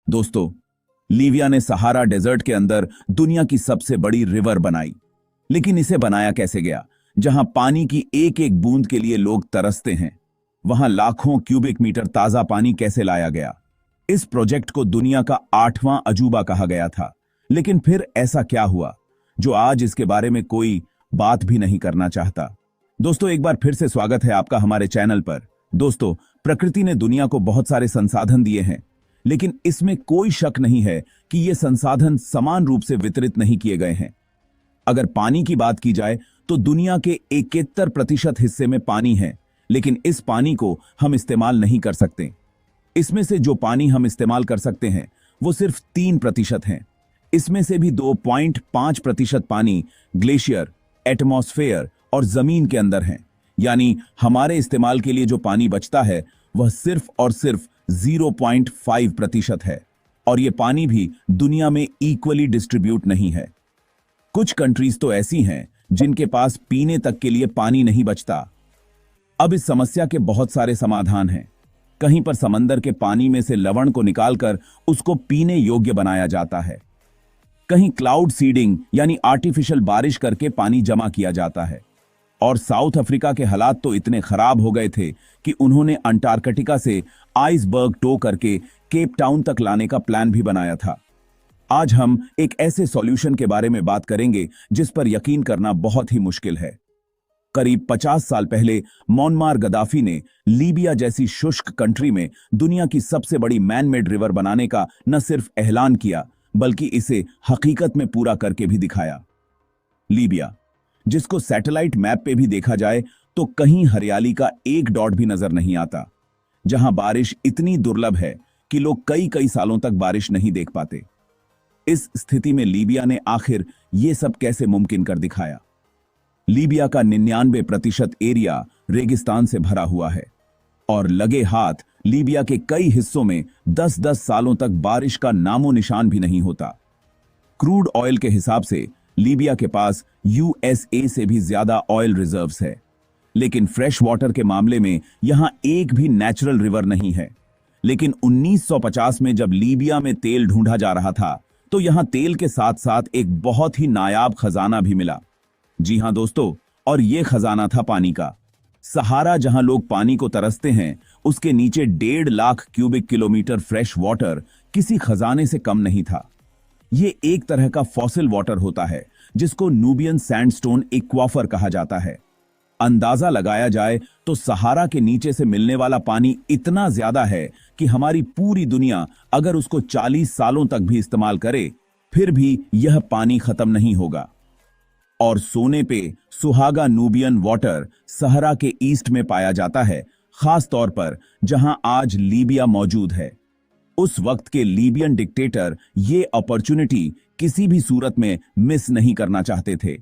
दोस्तों, लीबिया ने Sahara desert के अंदर दुनिया की सबसे बड़ी रिवर बनाई। लेकिन इसे बनाया कैसे गया? जहां पानी की एक एक बूंद के लिए लोग तरसते हैं, वहां लाखों क्यूबिक मीटर ताजा पानी कैसे लाया गया? इस प्रोजेक्ट को दुनिया का 8वां अजूबा कहा गया था। लेकिन फिर ऐसा क्या हुआ जो आज इसके बारे में कोई बात भी नहीं करना चाहता? दोस्तों, एक बार फिर से स्वागत है आपका हमारे चैनल पर। दोस्तों, प्रकृति ने दुनिया को बहुत सारे संसाधन दिए हैं, लेकिन इसमें कोई शक नहीं है कि ये संसाधन समान रूप से वितरित नहीं किए गए हैं। अगर पानी की बात की जाए तो दुनिया के 71% हिस्से में पानी है, लेकिन इस पानी को हम इस्तेमाल नहीं कर सकते। इसमें से जो पानी हम इस्तेमाल कर सकते हैं वो सिर्फ 3% है। इसमें से भी 2.5% पानी ग्लेशियर, एटमॉस्फेयर और जमीन के अंदर है। यानी हमारे इस्तेमाल के लिए जो पानी बचता है वह सिर्फ और सिर्फ 0.5% है। और यह पानी भी दुनिया में इक्वली डिस्ट्रीब्यूट नहीं है। कुछ कंट्रीज तो ऐसी हैं जिनके पास पीने तक के लिए पानी नहीं बचता। अब इस समस्या के बहुत सारे समाधान हैं। कहीं पर समंदर के पानी में से लवण को निकालकर उसको पीने योग्य बनाया जाता है। कहीं क्लाउड सीडिंग यानी आर्टिफिशियल बारिश करके पानी जमा किया जाता है। और साउथ अफ्रीका के हालात तो इतने खराब हो गए थे कि उन्होंने अंटार्कटिका से आइसबर्ग टो करके केप टाउन तक लाने का प्लान भी बनाया था। आज हम एक ऐसे सॉल्यूशन के बारे में बात करेंगे जिस पर यकीन करना बहुत ही मुश्किल है। करीब 50 साल पहले मोअम्मार गद्दाफी ने लीबिया जैसी शुष्क कंट्री में दुनिया की सबसे बड़ी मैन मेड रिवर बनाने का न सिर्फ ऐलान किया, बल्कि इसे हकीकत में पूरा करके भी दिखाया। लीबिया, जिसको सैटेलाइट मैप पे भी देखा जाए तो कहीं हरियाली का एक डॉट भी नजर नहीं आता, जहां बारिश इतनी दुर्लभ है कि लोग कई कई सालों तक बारिश नहीं देख पाते। इस स्थिति में लीबिया ने आखिर ये सब कैसे मुमकिन कर दिखाया? लीबिया का 99% एरिया रेगिस्तान से भरा हुआ है और लगे हाथ लीबिया के कई हिस्सों में 10-10 सालों तक बारिश का नामो निशान भी नहीं होता। क्रूड ऑयल के हिसाब से लीबिया के पास यूएसए से भी ज्यादा ऑयल रिजर्व्स है, लेकिन फ्रेश वाटर के मामले में यहां एक भी नेचुरल रिवर नहीं है। लेकिन 1950 में जब लीबिया में तेल ढूंढा जा रहा था तो यहां तेल के साथ साथ एक बहुत ही नायाब खजाना भी मिला। जी हां दोस्तों, और यह खजाना था पानी का। सहारा, जहां लोग पानी को तरसते हैं, उसके नीचे 1.5 lakh cubic kilometre fresh water किसी खजाने से कम नहीं था। यह एक तरह का फॉसिल वाटर होता है जिसको नूबियन सैंडस्टोन एक्वाफर कहा जाता है। अंदाजा लगाया जाए तो सहारा के नीचे से मिलने वाला पानी इतना ज्यादा है कि हमारी पूरी दुनिया अगर उसको 40 सालों तक भी इस्तेमाल करे फिर भी यह पानी खत्म नहीं होगा। और सोने पे सुहागा नूबियन वाटर सहारा के ईस्ट में पाया जाता है, खास तौर पर जहां आज लीबिया मौजूद है। उस वक्त के लीबियन डिक्टेटर ये अपॉर्चुनिटी किसी भी सूरत में मिस नहीं करना चाहते थे।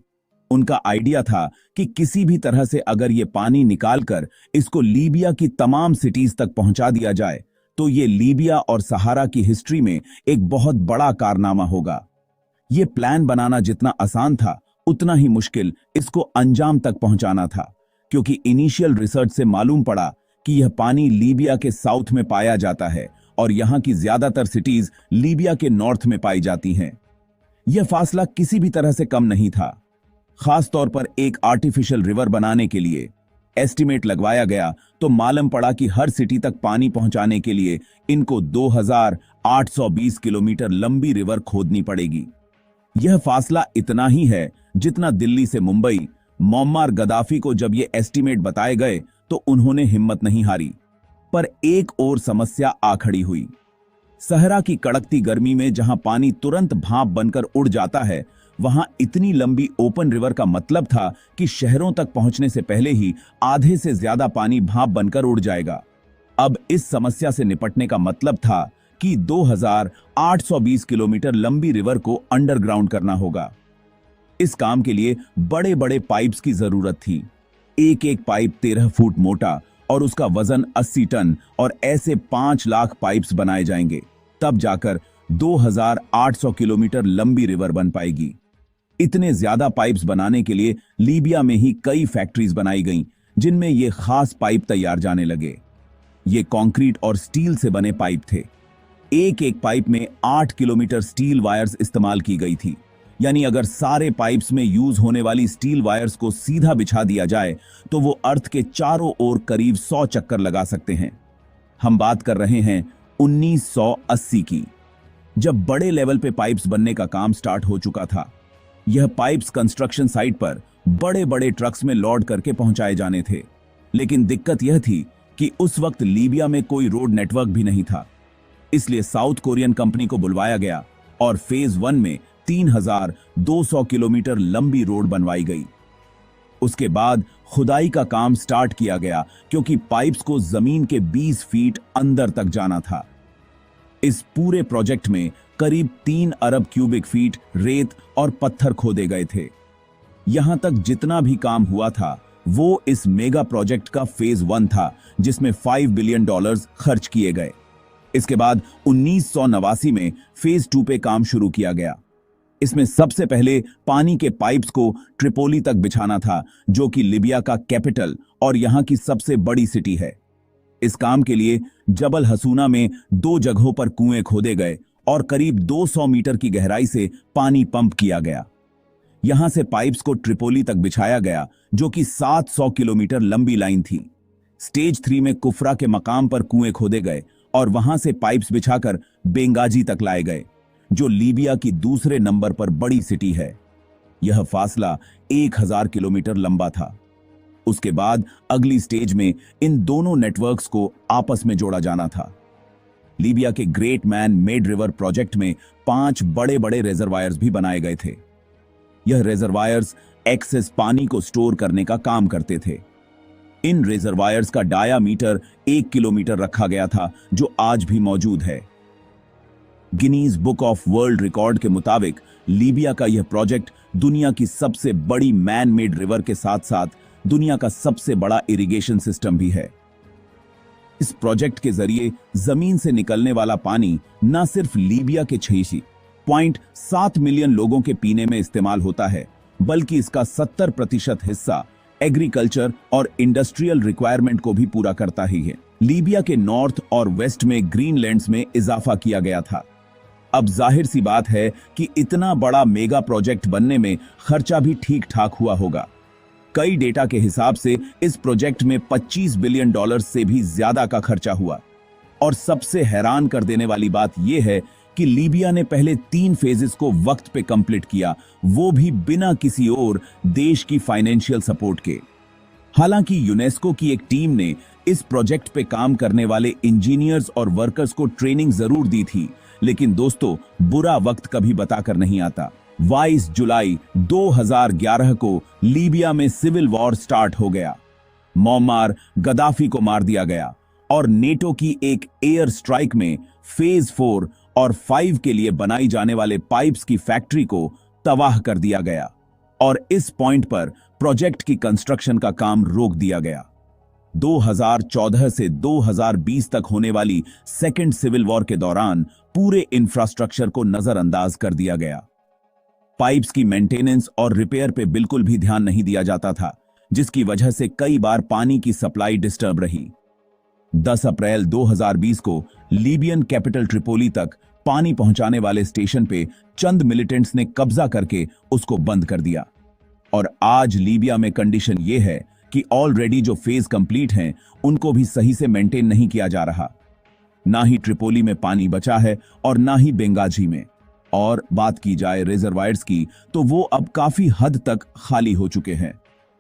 उनका आइडिया था कि किसी भी तरह से अगर ये पानी निकालकर इसको लीबिया की तमाम सिटीज तक पहुंचा दिया जाए तो ये लीबिया और सहारा की हिस्ट्री में एक बहुत बड़ा कारनामा होगा। ये प्लान बनाना जितना आसान था उतना ही मुश्किल इसको अंजाम तक पहुंचाना था, क्योंकि इनिशियल रिसर्च से मालूम पड़ा कि यह पानी लीबिया के साउथ में पाया जाता है और यहां की ज्यादातर सिटीज लीबिया के नॉर्थ में पाई जाती हैं। यह फासला किसी भी तरह से कम नहीं था। खास तौर पर एक आर्टिफिशियल रिवर बनाने के लिए एस्टिमेट लगवाया गया तो मालूम पड़ा कि हर सिटी तक पानी पहुंचाने के लिए इनको 2820 किलोमीटर लंबी रिवर खोदनी पड़ेगी। यह फासला इतना ही है जितना दिल्ली से मुंबई। मोअम्मार गद्दाफी को जब ये एस्टिमेट बताए गए तो उन्होंने हिम्मत नहीं हारी। पर एक और समस्या आ खड़ी हुई। सहरा की कड़कती गर्मी में जहां पानी तुरंत भाप बनकर उड़ जाता है, वहां इतनी लंबी ओपन रिवर का मतलब था कि शहरों तक पहुंचने से पहले ही आधे से ज्यादा पानी भाप बनकर उड़ जाएगा। अब इस समस्या से निपटने का मतलब था कि 2820 किलोमीटर लंबी रिवर को अंडरग्राउंड करना होगा। इस काम के लिए बड़े बड़े पाइप्स की जरूरत थी। एक एक पाइप 13 फुट मोटा और उसका वजन 80 टन, और ऐसे 5 लाख पाइप्स बनाए जाएंगे, तब जाकर 2800 किलोमीटर लंबी रिवर बन पाएगी। इतने ज्यादा पाइप्स बनाने के लिए लीबिया में ही कई फैक्ट्रीज बनाई गईं, जिनमें ये खास पाइप तैयार जाने लगे। ये कंक्रीट और स्टील से बने पाइप थे। एक एक पाइप में 8 किलोमीटर स्टील वायर्स इस्तेमाल की गई थी। यानी अगर सारे पाइप्स में यूज होने वाली स्टील वायर्स को सीधा बिछा दिया जाए तो वो अर्थ के चारों ओर करीब 100 चक्कर लगा सकते हैं। हम बात कर रहे हैं 1980 की, जब बड़े लेवल पे पाइप्स बनने का काम स्टार्ट हो चुका था। यह पाइप्स कंस्ट्रक्शन साइट पर बड़े बड़े ट्रक्स में लोड करके पहुंचाए जाने थे। लेकिन दिक्कत यह थी कि उस वक्त लीबिया में कोई रोड नेटवर्क भी नहीं था। इसलिए साउथ कोरियन कंपनी को बुलवाया गया और फेज 1 में 3200 किलोमीटर लंबी रोड बनवाई गई। उसके बाद खुदाई का काम स्टार्ट किया गया क्योंकि पाइप्स को जमीन के 20 फीट अंदर तक जाना था। इस पूरे प्रोजेक्ट में करीब 3 अरब क्यूबिक फीट रेत और पत्थर खोदे गए थे। यहां तक जितना भी काम हुआ था वो इस मेगा प्रोजेक्ट का फेज 1 था, जिसमें $5 बिलियन खर्च किए गए। इसके बाद 1989 में फेज 2 पे काम शुरू किया गया। इसमें सबसे पहले पानी के पाइप्स को ट्रिपोली तक बिछाना था, जो कि लीबिया का कैपिटल और यहां की सबसे बड़ी सिटी है। इस काम के लिए जबल हसूना में 2 जगहों पर कुएं खोदे गए और करीब 200 मीटर की गहराई से पानी पंप किया गया। यहां से पाइप्स को ट्रिपोली तक बिछाया गया, जो कि 700 किलोमीटर लंबी लाइन थी। स्टेज 3 में कुफरा के मकाम पर कुएं खोदे गए और वहां से पाइप्स बिछाकर बेंगाजी तक लाए गए, जो लीबिया की दूसरे नंबर पर बड़ी सिटी है। यह फासला 1000 किलोमीटर लंबा था। उसके बाद अगली स्टेज में इन दोनों नेटवर्क्स को आपस में जोड़ा जाना था। लीबिया के great man made river project में 5 बड़े बड़े रिजर्वायर्स भी बनाए गए थे। यह रिजर्वायर्स एक्सेस पानी को स्टोर करने का काम करते थे। इन रिजर्वायर्स का डायामीटर 1 किलोमीटर रखा गया था, जो आज भी मौजूद है। Guinness book of world record के मुताबिक लीबिया का यह प्रोजेक्ट दुनिया की सबसे बड़ी मैन मेड रिवर के साथ साथ दुनिया का सबसे बड़ा इरिगेशन सिस्टम भी है। इस प्रोजेक्ट के जरिए जमीन से निकलने वाला पानी न सिर्फ लीबिया के 6.7 मिलियन लोगों के पीने में इस्तेमाल होता है, बल्कि इसका 70% हिस्सा एग्रीकल्चर और इंडस्ट्रियल रिक्वायरमेंट को भी पूरा करता ही है। लीबिया के नॉर्थ और वेस्ट में ग्रीनलैंड्स में इजाफा किया गया था। अब जाहिर सी बात है कि इतना बड़ा मेगा प्रोजेक्ट बनने में खर्चा भी ठीक ठाक हुआ होगा। कई डेटा के हिसाब से इस प्रोजेक्ट में $25 बिलियन से भी ज्यादा का खर्चा हुआ। और सबसे हैरान कर देने वाली बात यह है कि लीबिया ने पहले 3 फेजेस को वक्त पे कंप्लीट किया, वो भी बिना किसी और देश की फाइनेंशियल सपोर्ट के। हालांकि यूनेस्को की एक टीम ने इस प्रोजेक्ट पे काम करने वाले इंजीनियर्स और वर्कर्स को ट्रेनिंग जरूर दी थी, लेकिन दोस्तों बुरा वक्त कभी बताकर नहीं आता। 22 जुलाई 2011 को लीबिया में सिविल वॉर स्टार्ट हो गया। मोअम्मार गद्दाफी को मार दिया गया और नेटो की एक एयर स्ट्राइक में फेज 4 और 5 के लिए बनाई जाने वाले पाइप्स की फैक्ट्री को तबाह कर दिया गया और इस पॉइंट पर प्रोजेक्ट की कंस्ट्रक्शन का काम रोक दिया गया। 2014 से 2020 तक होने वाली सेकेंड सिविल वॉर के दौरान पूरे इंफ्रास्ट्रक्चर को नजरअंदाज कर दिया गया। पाइप्स की मेंटेनेंस और रिपेयर पे बिल्कुल भी ध्यान नहीं दिया जाता था, जिसकी वजह से कई बार पानी की सप्लाई डिस्टर्ब रही। 10 अप्रैल 2020 को लीबियन कैपिटल ट्रिपोली तक पानी पहुंचाने वाले स्टेशन पे चंद मिलिटेंट्स ने कब्जा करके उसको बंद कर दिया। और आज लीबिया में कंडीशन यह है कि ऑलरेडी जो फेज कंप्लीट हैं उनको भी सही से मेंटेन नहीं किया जा रहा। ना ही ट्रिपोली में पानी बचा है और ना ही बेंगाजी में। और बात की जाए रिजर्वायर्स की, तो वो अब काफी हद तक खाली हो चुके हैं।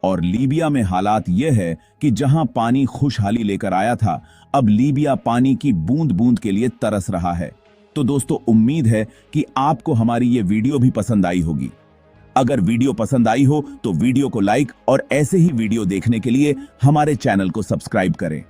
और लीबिया में हालात यह है कि जहां पानी खुशहाली लेकर आया था, अब लीबिया पानी की बूंद बूंद के लिए तरस रहा है। तो दोस्तों उम्मीद है कि आपको हमारी ये वीडियो भी पसंद आई होगी। अगर वीडियो पसंद आई हो तो वीडियो को लाइक और ऐसे ही वीडियो देखने के लिए हमारे चैनल को सब्सक्राइब करें।